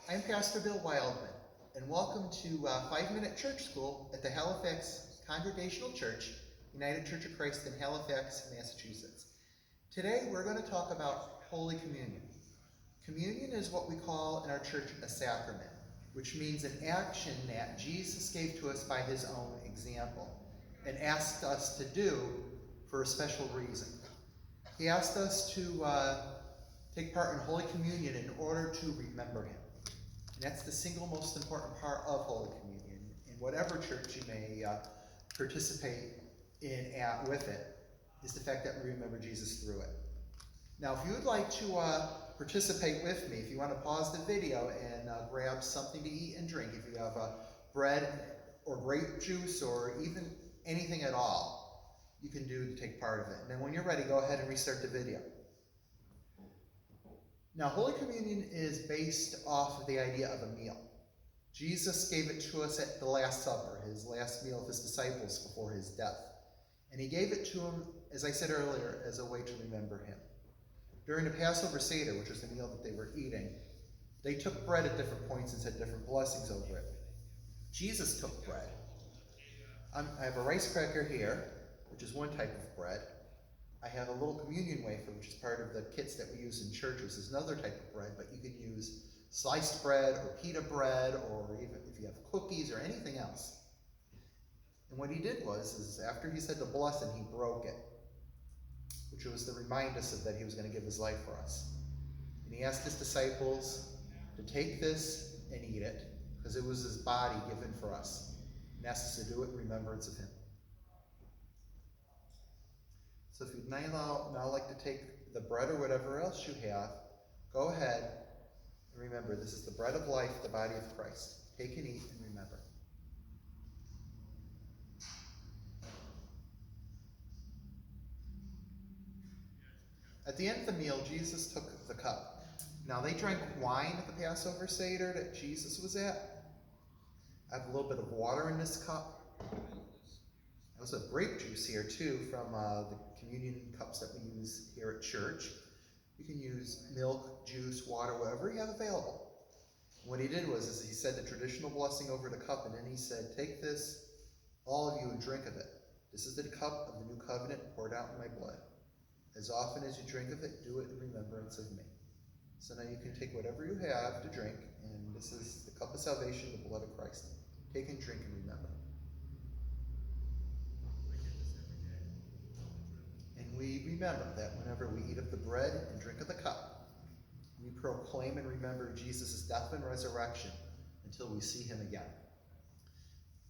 I'm Pastor Bill Wildman, and welcome to 5-Minute Church School at the Halifax Congregational Church, United Church of Christ in Halifax, Massachusetts. Today we're going to talk about Holy Communion. Communion is what we call in our church a sacrament, which means an action that Jesus gave to us by his own example and asked us to do for a special reason. He asked us to take part in Holy Communion in order to remember him. And that's the single most important part of Holy Communion in whatever church you may participate in with it, is the fact that we remember Jesus through it. Now, if you would like to participate with me, if you want to pause the video and grab something to eat and drink, if you have bread or grape juice or even anything at all, you can do to take part of it. And then when you're ready, go ahead and restart the video. Now, Holy Communion is based off of the idea of a meal. Jesus gave it to us at the Last Supper, his last meal of his disciples before his death. And he gave it to them, as I said earlier, as a way to remember him. During the Passover Seder, which was the meal that they were eating, they took bread at different points and said different blessings over it. Jesus took bread. I have a rice cracker here, which is one type of bread. I have a little communion wafer, which is part of the kits that we use in churches. It's another type of bread, but you can use sliced bread or pita bread, or even if you have cookies or anything else. And what he did was, after he said the blessing, he broke it, which was to remind us that he was going to give his life for us. And he asked his disciples to take this and eat it, because it was his body given for us. And asked us to do it in remembrance of him. So if you'd now like to take the bread or whatever else you have, go ahead and remember, this is the bread of life, the body of Christ. Take and eat and remember. At the end of the meal, Jesus took the cup. Now, they drank wine at the Passover Seder that Jesus was at. I have a little bit of water in this cup. I also have grape juice here too from the communion cups that we use here at church. You can use milk, juice, water, whatever you have available. And what he did was he said the traditional blessing over the cup, and then he said, take this, all of you, and drink of it. This is the cup of the new covenant poured out in my blood. As often as you drink of it, do it in remembrance of me. So now you can take whatever you have to drink, and this is the cup of salvation, the blood of Christ. Take and drink and remember. And we remember that whenever we eat of the bread and drink of the cup, we proclaim and remember Jesus' death and resurrection until we see him again.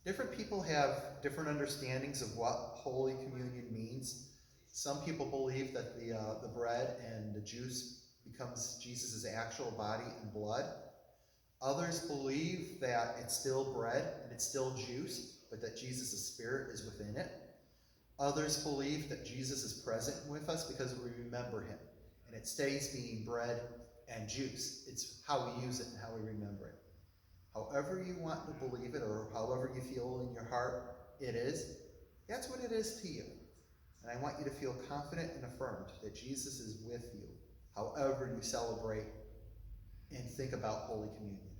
Different people have different understandings of what Holy Communion means. Some people believe that the bread and the juice becomes Jesus' actual body and blood. Others believe that it's still bread and it's still juice, but that Jesus' spirit is within it. Others believe that Jesus is present with us because we remember him, and it stays being bread and juice. It's how we use it and how we remember it. However you want to believe it, or however you feel in your heart it is, that's what it is to you. And I want you to feel confident and affirmed that Jesus is with you, however you celebrate and think about Holy Communion.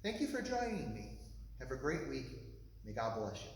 Thank you for joining me. Have a great week. May God bless you.